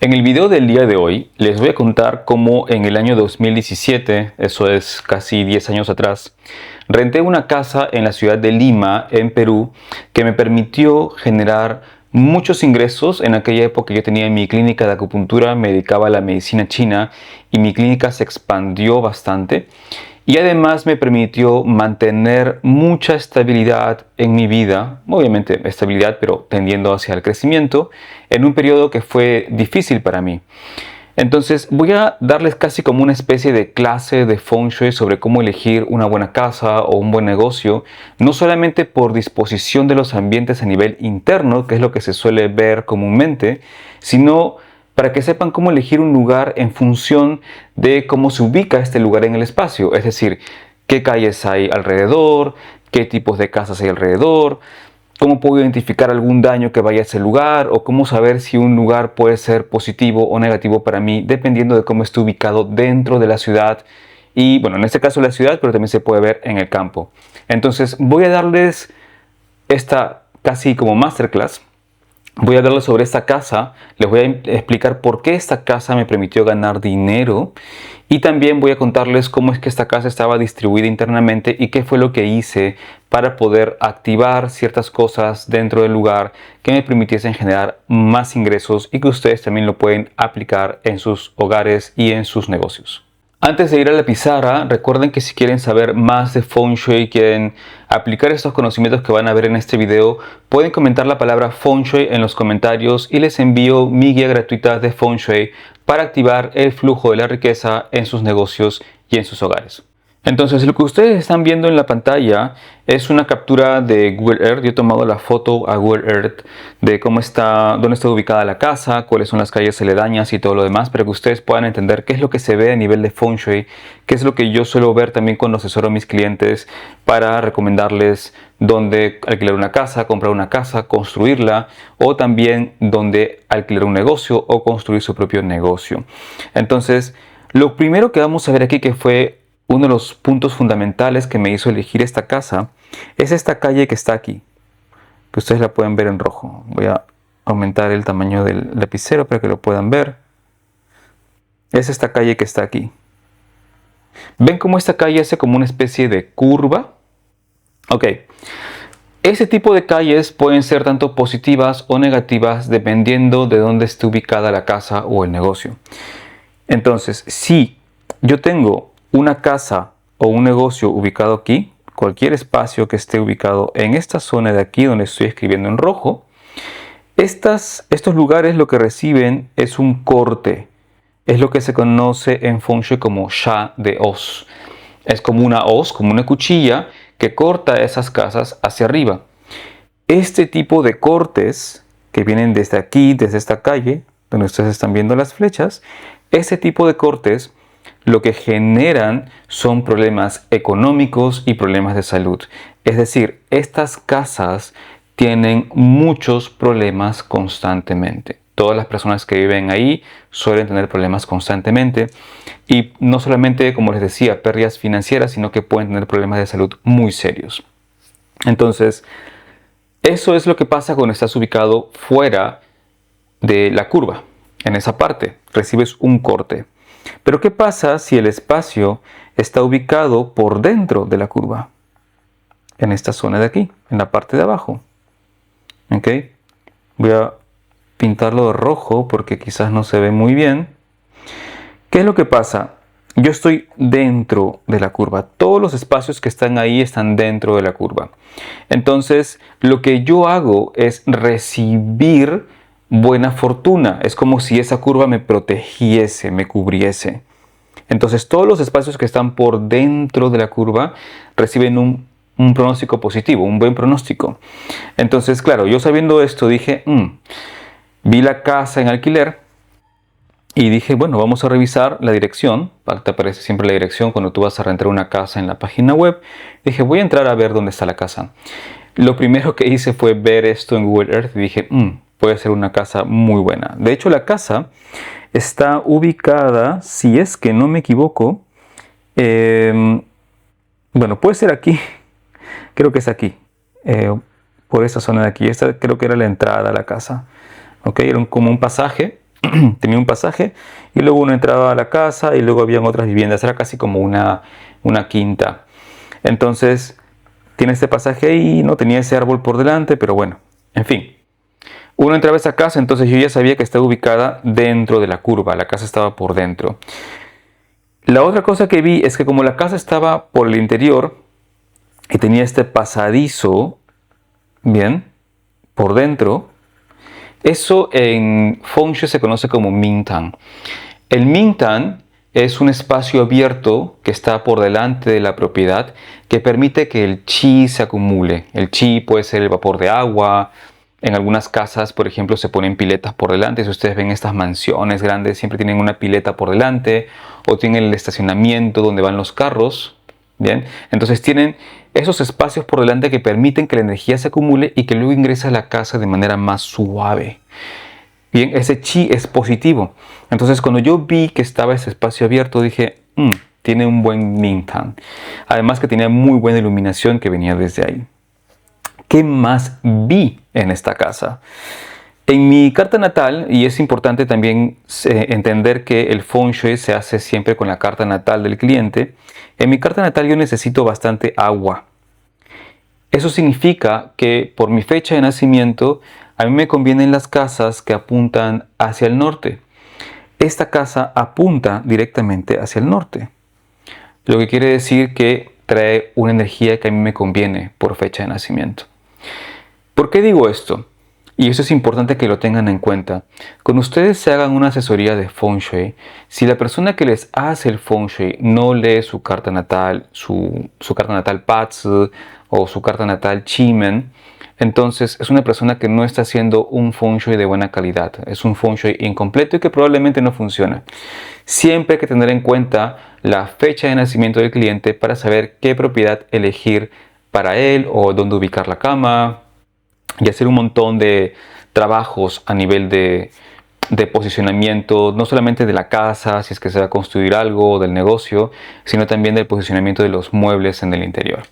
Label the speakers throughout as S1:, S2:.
S1: En el video del día de hoy les voy a contar cómo en el año 2017, eso es casi 10 años atrás, renté una casa en la ciudad de Lima, en Perú, que me permitió generar muchos ingresos. En aquella época yo tenía mi clínica de acupuntura, me dedicaba a la medicina china y mi clínica se expandió bastante. Y además me permitió mantener mucha estabilidad en mi vida, obviamente estabilidad pero tendiendo hacia el crecimiento, en un periodo que fue difícil para mí. Entonces voy a darles casi como una especie de clase de Feng Shui sobre cómo elegir una buena casa o un buen negocio, no solamente por disposición de los ambientes a nivel interno, que es lo que se suele ver comúnmente, sino para que sepan cómo elegir un lugar en función de cómo se ubica este lugar en el espacio, es decir, qué calles hay alrededor, qué tipos de casas hay alrededor, cómo puedo identificar algún daño que vaya a ese lugar o cómo saber si un lugar puede ser positivo o negativo para mí dependiendo de cómo esté ubicado dentro de la ciudad y bueno, en este caso la ciudad, pero también se puede ver en el campo. Entonces voy a darles esta casi como masterclass. Voy a hablarles sobre esta casa, les voy a explicar por qué esta casa me permitió ganar dinero y también voy a contarles cómo es que esta casa estaba distribuida internamente y qué fue lo que hice para poder activar ciertas cosas dentro del lugar que me permitiesen generar más ingresos y que ustedes también lo pueden aplicar en sus hogares y en sus negocios. Antes de ir a la pizarra, recuerden que si quieren saber más de Feng Shui, quieren aplicar estos conocimientos que van a ver en este video, pueden comentar la palabra Feng Shui en los comentarios y les envío mi guía gratuita de Feng Shui para activar el flujo de la riqueza en sus negocios y en sus hogares. Entonces lo que ustedes están viendo en la pantalla es una captura de Google Earth. Yo he tomado la foto a Google Earth de cómo está, dónde está ubicada la casa, cuáles son las calles aledañas y todo lo demás, para que ustedes puedan entender qué es lo que se ve a nivel de Feng Shui, qué es lo que yo suelo ver también cuando asesoro a mis clientes para recomendarles dónde alquilar una casa, comprar una casa, construirla o también dónde alquilar un negocio o construir su propio negocio. Entonces, lo primero que vamos a ver aquí, que fue uno de los puntos fundamentales que me hizo elegir esta casa, es esta calle que está aquí, que ustedes la pueden ver en rojo. Voy a aumentar el tamaño del lapicero para que lo puedan ver. Es esta calle que está aquí. ¿Ven cómo esta calle hace como una especie de curva? Ok. Ese tipo de calles pueden ser tanto positivas o negativas dependiendo de dónde esté ubicada la casa o el negocio. Entonces, si yo tengo una casa o un negocio ubicado aquí, cualquier espacio que esté ubicado en esta zona de aquí donde estoy escribiendo en rojo, estos lugares lo que reciben es un corte. Es lo que se conoce en Feng Shui como Sha de hoz. Es como una hoz, como una cuchilla que corta esas casas hacia arriba. Este tipo de cortes que vienen desde aquí, desde esta calle, donde ustedes están viendo las flechas, ese tipo de cortes lo que generan son problemas económicos y problemas de salud. Es decir, estas casas tienen muchos problemas constantemente. Todas las personas que viven ahí suelen tener problemas constantemente y no solamente, como les decía, pérdidas financieras, sino que pueden tener problemas de salud muy serios. Entonces, eso es lo que pasa cuando estás ubicado fuera de la curva. En esa parte recibes un corte. Pero ¿qué pasa si el espacio está ubicado por dentro de la curva? En esta zona de aquí, en la parte de abajo. ¿Ok? Voy a pintarlo de rojo porque quizás no se ve muy bien. ¿Qué es lo que pasa? Yo estoy dentro de la curva. Todos los espacios que están ahí están dentro de la curva. Entonces, lo que yo hago es recibir buena fortuna. Es como si esa curva me protegiese, me cubriese. Entonces todos los espacios que están por dentro de la curva reciben un pronóstico positivo, un buen pronóstico. Entonces, claro, yo sabiendo esto dije, vi la casa en alquiler y dije, bueno, vamos a revisar la dirección. Te aparece siempre la dirección cuando tú vas a rentar una casa en la página web. Dije, voy a entrar a ver dónde está la casa. Lo primero que hice fue ver esto en Google Earth y dije, puede ser una casa muy buena. De hecho, la casa está ubicada, si es que no me equivoco, bueno, puede ser aquí, creo que es aquí, por esa zona de aquí. Esta creo que era la entrada a la casa. ¿Ok? Era como un pasaje Tenía un pasaje y luego uno entraba a la casa y luego habían otras viviendas. Era casi como una quinta. Entonces, tiene este pasaje ahí, no tenía ese árbol por delante, pero bueno, en fin. Uno entraba a esa casa, entonces yo ya sabía que estaba ubicada dentro de la curva. La casa estaba por dentro. La otra cosa que vi es que como la casa estaba por el interior y tenía este pasadizo, bien, por dentro, eso en Feng Shui se conoce como Mingtan. El Mingtan es un espacio abierto que está por delante de la propiedad que permite que el chi se acumule. El chi puede ser el vapor de agua. En algunas casas, por ejemplo, se ponen piletas por delante. Si ustedes ven estas mansiones grandes, siempre tienen una pileta por delante o tienen el estacionamiento donde van los carros. Bien, entonces tienen esos espacios por delante que permiten que la energía se acumule y que luego ingrese a la casa de manera más suave. Bien, ese chi es positivo. Entonces, cuando yo vi que estaba ese espacio abierto, dije, tiene un buen Mingtan. Además que tenía muy buena iluminación que venía desde ahí. ¿Qué más vi en esta casa? En mi carta natal, y es importante también entender que el Feng Shui se hace siempre con la carta natal del cliente, en mi carta natal yo necesito bastante agua. Eso significa que por mi fecha de nacimiento, a mí me convienen las casas que apuntan hacia el norte. Esta casa apunta directamente hacia el norte, lo que quiere decir que trae una energía que a mí me conviene por fecha de nacimiento. ¿Por qué digo esto? Y eso es importante que lo tengan en cuenta. Cuando ustedes se hagan una asesoría de Feng Shui, si la persona que les hace el Feng Shui no lee su carta natal, su carta natal Patsu o su carta natal Chimen, entonces es una persona que no está haciendo un Feng Shui de buena calidad. Es un Feng Shui incompleto y que probablemente no funcione. Siempre hay que tener en cuenta la fecha de nacimiento del cliente para saber qué propiedad elegir para él o dónde ubicar la cama, y hacer un montón de trabajos a nivel de posicionamiento, no solamente de la casa, si es que se va a construir algo, del negocio, sino también del posicionamiento de los muebles en el interior.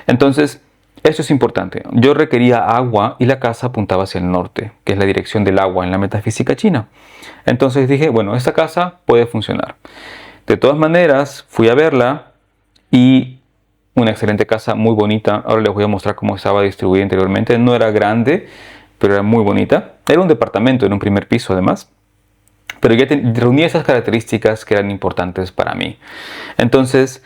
S1: Entonces, eso es importante. Yo requería agua y la casa apuntaba hacia el norte, que es la dirección del agua en la metafísica china. Entonces dije, bueno, esta casa puede funcionar. De todas maneras, fui a verla y una excelente casa, muy bonita. Ahora les voy a mostrar cómo estaba distribuida interiormente. No era grande, pero era muy bonita. Era un departamento en un primer piso además. Pero ya reunía esas características que eran importantes para mí. Entonces,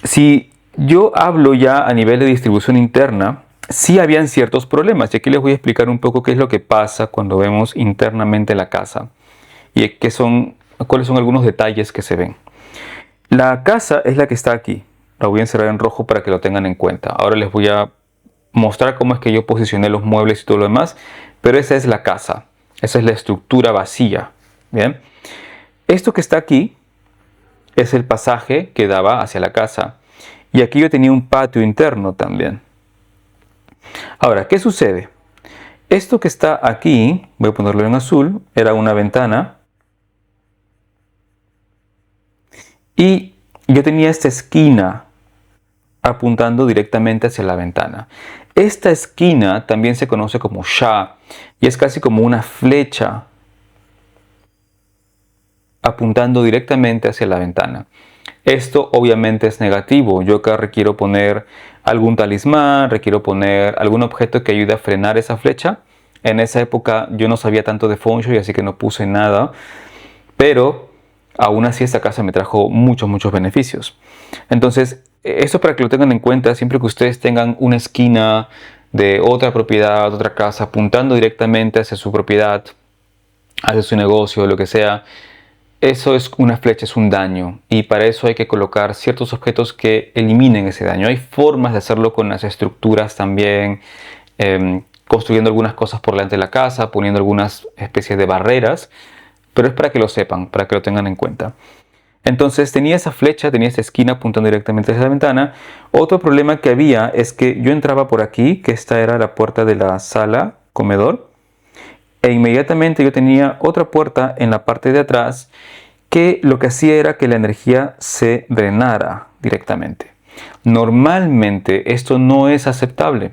S1: si yo hablo ya a nivel de distribución interna, sí habían ciertos problemas. Y aquí les voy a explicar un poco qué es lo que pasa cuando vemos internamente la casa. Y cuáles son algunos detalles que se ven. La casa es la que está aquí. La voy a encerrar en rojo para que lo tengan en cuenta. Ahora les voy a mostrar cómo es que yo posicioné los muebles y todo lo demás. Pero esa es la casa. Esa es la estructura vacía. Bien. Esto que está aquí es el pasaje que daba hacia la casa. Y aquí yo tenía un patio interno también. Ahora, ¿qué sucede? Esto que está aquí, voy a ponerlo en azul, era una ventana. Y yo tenía esta esquina apuntando directamente hacia la ventana. Esta esquina también se conoce como Sha y es casi como una flecha apuntando directamente hacia la ventana. Esto obviamente es negativo. Yo acá requiero poner algún talismán, requiero poner algún objeto que ayude a frenar esa flecha. En esa época yo no sabía tanto de Feng Shui, así que no puse nada, pero aún así esta casa me trajo muchos beneficios. Entonces, esto para que lo tengan en cuenta, siempre que ustedes tengan una esquina de otra propiedad, otra casa, apuntando directamente hacia su propiedad, hacia su negocio, lo que sea, eso es una flecha, es un daño. Y para eso hay que colocar ciertos objetos que eliminen ese daño. Hay formas de hacerlo con las estructuras también, construyendo algunas cosas por delante de la casa, poniendo algunas especies de barreras, pero es para que lo sepan, para que lo tengan en cuenta. Entonces tenía esa flecha, tenía esa esquina apuntando directamente hacia la ventana. Otro problema que había es que yo entraba por aquí, que esta era la puerta de la sala, comedor, e inmediatamente yo tenía otra puerta en la parte de atrás que lo que hacía era que la energía se drenara directamente. Normalmente esto no es aceptable,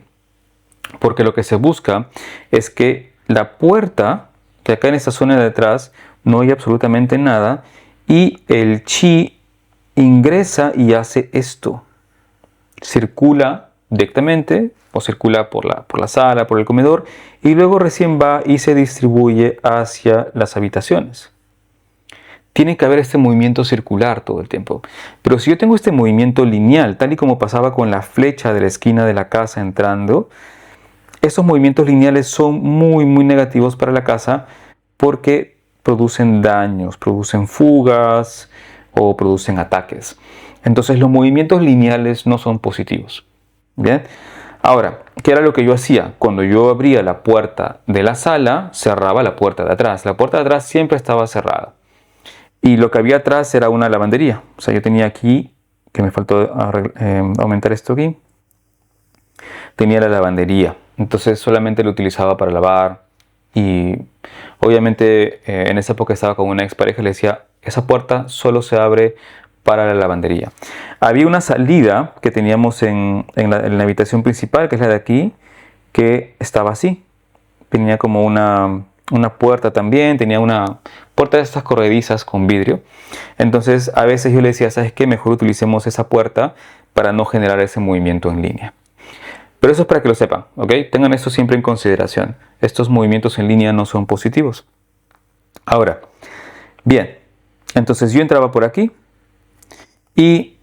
S1: porque lo que se busca es que la puerta, que acá en esta zona de atrás, no hay absolutamente nada y el chi ingresa y hace esto. Circula directamente o circula por la sala, por el comedor y luego recién va y se distribuye hacia las habitaciones. Tiene que haber este movimiento circular todo el tiempo. Pero si yo tengo este movimiento lineal, tal y como pasaba con la flecha de la esquina de la casa entrando, esos movimientos lineales son muy negativos para la casa porque producen daños, producen fugas o producen ataques. Entonces los movimientos lineales no son positivos. Bien. Ahora, ¿qué era lo que yo hacía? Cuando yo abría la puerta de la sala, cerraba la puerta de atrás. La puerta de atrás siempre estaba cerrada. Y lo que había atrás era una lavandería. O sea, yo tenía aquí, que me faltó aumentar esto aquí, tenía la lavandería. Entonces solamente lo utilizaba para lavar. Y obviamente en esa época estaba con una expareja y le decía, esa puerta solo se abre para la lavandería. Había una salida que teníamos en la habitación principal, que es la de aquí, que estaba así. Tenía como una puerta también, tenía una puerta de estas corredizas con vidrio. Entonces a veces yo le decía, ¿sabes qué? Mejor utilicemos esa puerta para no generar ese movimiento en línea. Pero eso es para que lo sepan, ¿ok? Tengan esto siempre en consideración. Estos movimientos en línea no son positivos. Ahora, bien, entonces yo entraba por aquí y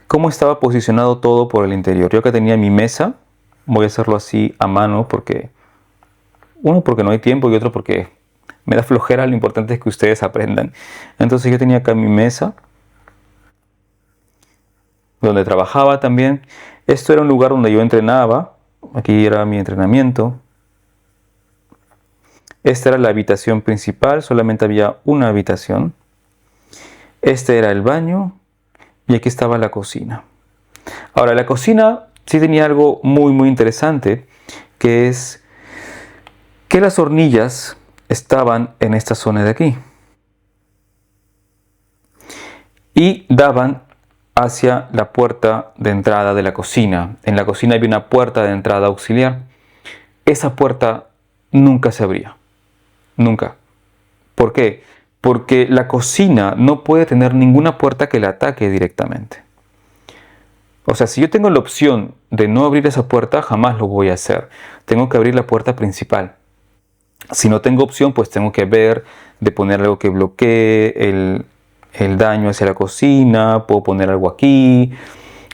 S1: cómo estaba posicionado todo por el interior. Yo acá tenía mi mesa, voy a hacerlo así a mano porque, uno, porque no hay tiempo y otro porque me da flojera, lo importante es que ustedes aprendan. Entonces yo tenía acá mi mesa, donde trabajaba también. Esto era un lugar donde yo entrenaba, aquí era mi entrenamiento. Esta era la habitación principal, solamente había una habitación. Este era el baño y aquí estaba la cocina. Ahora, la cocina sí tenía algo muy interesante, que es que las hornillas estaban en esta zona de aquí y daban hacia la puerta de entrada de la cocina. En la cocina había una puerta de entrada auxiliar. Esa puerta nunca se abría. Nunca. ¿Por qué? Porque la cocina no puede tener ninguna puerta que la ataque directamente. O sea, si yo tengo la opción de no abrir esa puerta, jamás lo voy a hacer. Tengo que abrir la puerta principal. Si no tengo opción, pues tengo que ver de poner algo que bloquee el daño hacia la cocina, puedo poner algo aquí,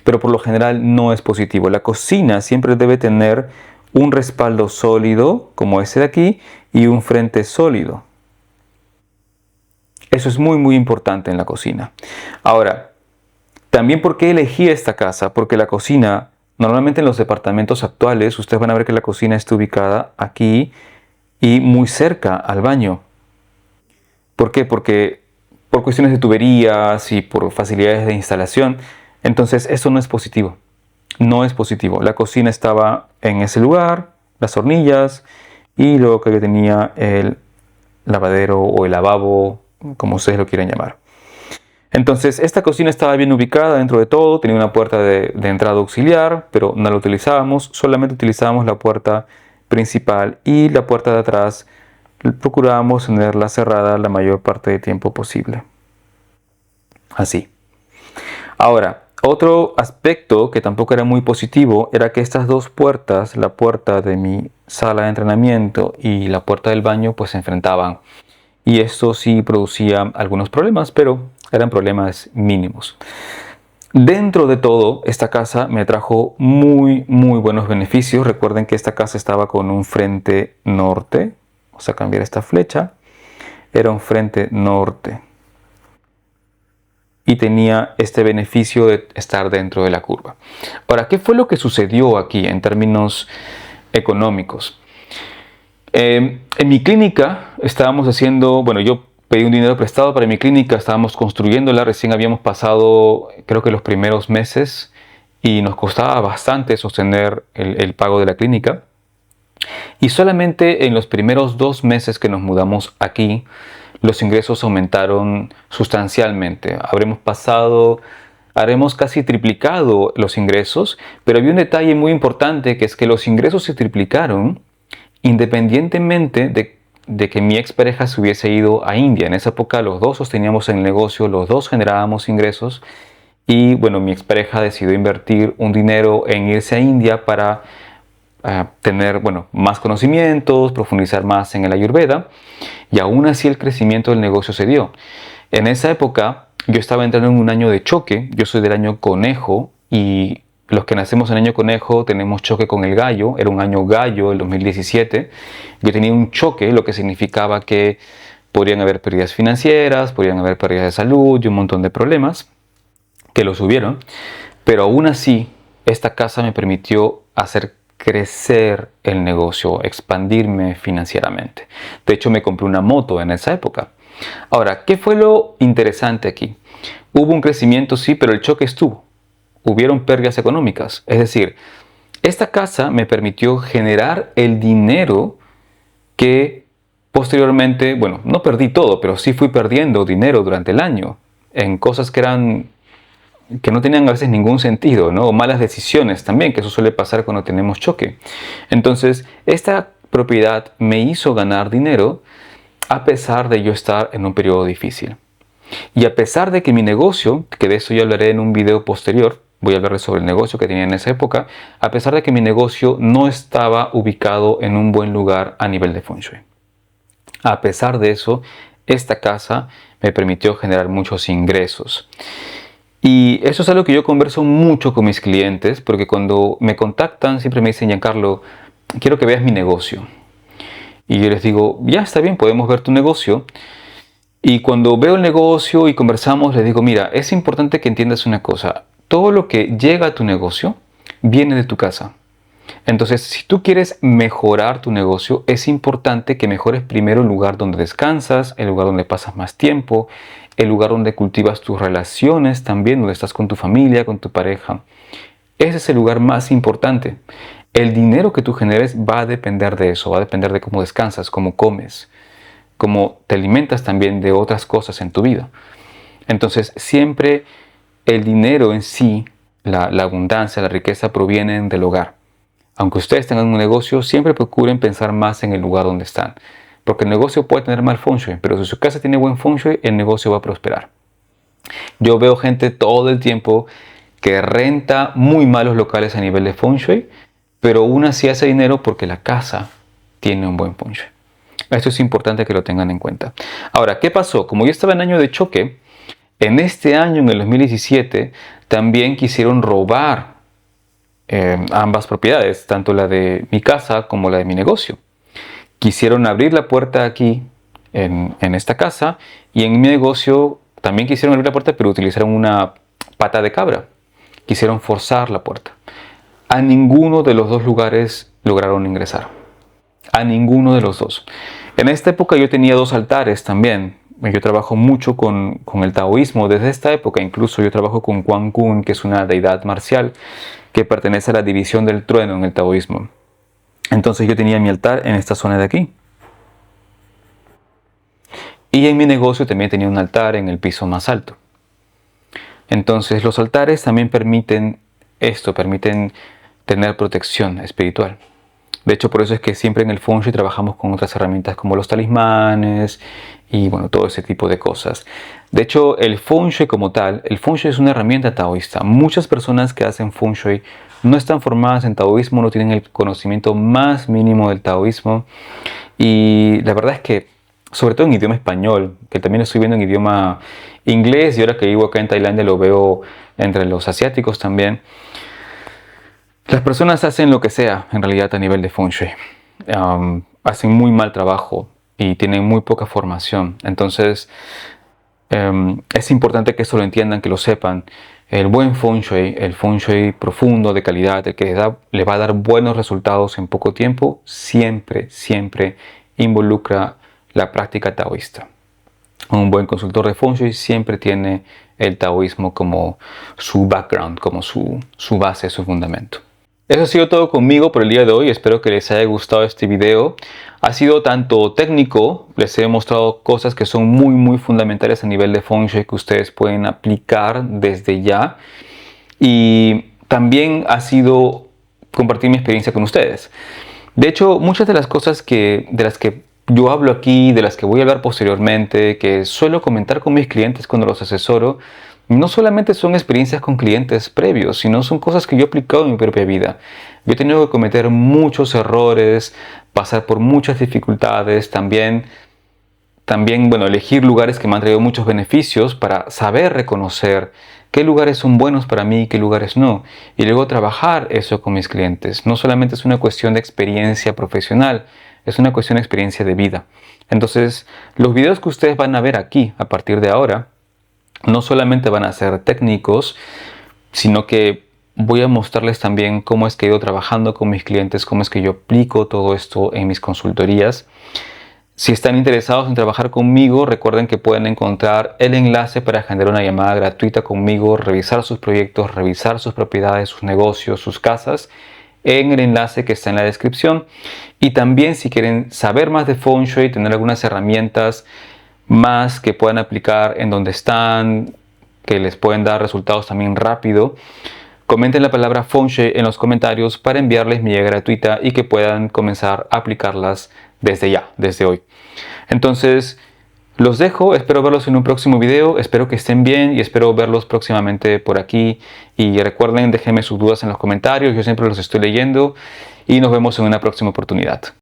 S1: pero por lo general no es positivo. La cocina siempre debe tener un respaldo sólido, como este de aquí, y un frente sólido. Eso es muy importante en la cocina. Ahora, también ¿por qué elegí esta casa? Porque la cocina, normalmente en los departamentos actuales, ustedes van a ver que la cocina está ubicada aquí y muy cerca al baño. ¿Por qué? Porque por cuestiones de tuberías y por facilidades de instalación, entonces eso no es positivo. No es positivo. La cocina estaba en ese lugar, las hornillas, y luego que yo tenía el lavadero o el lavabo, como ustedes lo quieran llamar. Entonces esta cocina estaba bien ubicada dentro de todo, tenía una puerta de entrada auxiliar, pero no la utilizábamos, solamente utilizábamos la puerta principal y la puerta de atrás procurábamos tenerla cerrada la mayor parte del tiempo posible. Así. Ahora, otro aspecto que tampoco era muy positivo era que estas dos puertas, la puerta de mi sala de entrenamiento y la puerta del baño, pues se enfrentaban. Y esto sí producía algunos problemas, pero eran problemas mínimos. Dentro de todo, esta casa me trajo muy buenos beneficios. Recuerden que esta casa estaba con un frente norte. Vamos a cambiar esta flecha. Era un frente norte. Y tenía este beneficio de estar dentro de la curva. Ahora, ¿qué fue lo que sucedió aquí en términos económicos? En mi clínica estábamos haciendo, bueno, yo pedí un dinero prestado para mi clínica, estábamos construyéndola, recién habíamos pasado, creo que los primeros meses, y nos costaba bastante sostener el pago de la clínica. Y solamente en los primeros 2 meses que nos mudamos aquí, los ingresos aumentaron sustancialmente. Haremos casi triplicado los ingresos, pero había un detalle muy importante, que es que los ingresos se triplicaron independientemente de que mi expareja se hubiese ido a India. En esa época los dos sosteníamos el negocio, los dos generábamos ingresos y bueno, mi expareja decidió invertir un dinero en irse a India para tener más conocimientos, profundizar más en el Ayurveda y aún así el crecimiento del negocio se dio. En esa época yo estaba entrando en un año de choque, yo soy del año conejo y los que nacemos en año conejo tenemos choque con el gallo, era un año gallo el 2017, yo tenía un choque, lo que significaba que podrían haber pérdidas financieras, podrían haber pérdidas de salud y un montón de problemas que los hubieron, pero aún así esta casa me permitió hacer crecer el negocio, expandirme financieramente. De hecho me compré una moto en esa época. Ahora, ¿qué fue lo interesante aquí? Hubo un crecimiento, sí, pero el choque estuvo. Hubieron pérdidas económicas. Es decir, esta casa me permitió generar el dinero que posteriormente, no perdí todo, pero sí fui perdiendo dinero durante el año en cosas que no tenían a veces ningún sentido, ¿no? O malas decisiones también, que eso suele pasar cuando tenemos choque. Entonces, esta propiedad me hizo ganar dinero a pesar de yo estar en un periodo difícil. Y a pesar de que mi negocio, que de eso yo hablaré en un video posterior, voy a hablar sobre el negocio que tenía en esa época, a pesar de que mi negocio no estaba ubicado en un buen lugar a nivel de Feng Shui. A pesar de eso, esta casa me permitió generar muchos ingresos. Y eso es algo que yo converso mucho con mis clientes, porque cuando me contactan siempre me dicen: Giancarlo, quiero que veas mi negocio. Y yo les digo: ya está bien, podemos ver tu negocio. Y cuando veo el negocio y conversamos, les digo: mira, es importante que entiendas una cosa. Todo lo que llega a tu negocio viene de tu casa. Entonces, si tú quieres mejorar tu negocio, es importante que mejores primero el lugar donde descansas, el lugar donde pasas más tiempo, el lugar donde cultivas tus relaciones también, donde estás con tu familia, con tu pareja. Ese es el lugar más importante. El dinero que tú generes va a depender de eso, va a depender de cómo descansas, cómo comes, cómo te alimentas también de otras cosas en tu vida. Entonces, siempre el dinero en sí, la abundancia, la riqueza provienen del hogar. Aunque ustedes tengan un negocio, siempre procuren pensar más en el lugar donde están. Porque el negocio puede tener mal Feng Shui, pero si su casa tiene buen Feng Shui, el negocio va a prosperar. Yo veo gente todo el tiempo que renta muy malos locales a nivel de Feng Shui, pero aún así hace dinero porque la casa tiene un buen Feng Shui. Esto es importante que lo tengan en cuenta. Ahora, ¿qué pasó? Como yo estaba en año de choque, en este año, en el 2017, también quisieron robar ambas propiedades, tanto la de mi casa como la de mi negocio. Quisieron abrir la puerta aquí, en esta casa, y en mi negocio también quisieron abrir la puerta, pero utilizaron una pata de cabra. Quisieron forzar la puerta. A ninguno de los dos lugares lograron ingresar. A ninguno de los dos. En esta época yo tenía 2 altares también. Yo trabajo mucho con el taoísmo. Desde esta época incluso yo trabajo con Quan Kun, que es una deidad marcial que pertenece a la división del trueno en el taoísmo. Entonces yo tenía mi altar en esta zona de aquí. Y en mi negocio también tenía un altar en el piso más alto. Entonces los altares también permiten esto, permiten tener protección espiritual. De hecho, por eso es que siempre en el Feng Shui trabajamos con otras herramientas como los talismanes y todo ese tipo de cosas. De hecho, el Feng Shui como tal, el Feng Shui es una herramienta taoísta. Muchas personas que hacen Feng Shui no están formadas en taoísmo, no tienen el conocimiento más mínimo del taoísmo. Y la verdad es que, sobre todo en idioma español, que también estoy viendo en idioma inglés y ahora que vivo acá en Tailandia lo veo entre los asiáticos también. Las personas hacen lo que sea en realidad a nivel de Feng Shui. Hacen muy mal trabajo y tienen muy poca formación. Entonces es importante que esto lo entiendan, que lo sepan. El buen Feng Shui, el Feng Shui profundo, de calidad, el que le va a dar buenos resultados en poco tiempo, siempre involucra la práctica taoísta. Un buen consultor de Feng Shui siempre tiene el taoísmo como su background, como su base, su fundamento. Eso ha sido todo conmigo por el día de hoy. Espero que les haya gustado este video. Ha sido tanto técnico, les he mostrado cosas que son muy fundamentales a nivel de Feng Shui que ustedes pueden aplicar desde ya. Y también ha sido compartir mi experiencia con ustedes. De hecho, muchas de las cosas de las que yo hablo aquí, de las que voy a hablar posteriormente, que suelo comentar con mis clientes cuando los asesoro, no solamente son experiencias con clientes previos, sino son cosas que yo he aplicado en mi propia vida. Yo he tenido que cometer muchos errores, pasar por muchas dificultades, también, bueno, elegir lugares que me han traído muchos beneficios para saber reconocer qué lugares son buenos para mí y qué lugares no. Y luego trabajar eso con mis clientes. No solamente es una cuestión de experiencia profesional, es una cuestión de experiencia de vida. Entonces, los videos que ustedes van a ver aquí a partir de ahora, no solamente van a ser técnicos, sino que voy a mostrarles también cómo es que he ido trabajando con mis clientes, cómo es que yo aplico todo esto en mis consultorías. Si están interesados en trabajar conmigo, recuerden que pueden encontrar el enlace para generar una llamada gratuita conmigo, revisar sus proyectos, revisar sus propiedades, sus negocios, sus casas, en el enlace que está en la descripción. Y también si quieren saber más de Feng Shui, tener algunas herramientas más que puedan aplicar en donde están, que les pueden dar resultados también rápido, comenten la palabra Feng Shui en los comentarios para enviarles mi guía gratuita y que puedan comenzar a aplicarlas desde ya, desde hoy. Entonces, los dejo, espero verlos en un próximo video, espero que estén bien y espero verlos próximamente por aquí. Y recuerden, déjenme sus dudas en los comentarios, yo siempre los estoy leyendo y nos vemos en una próxima oportunidad.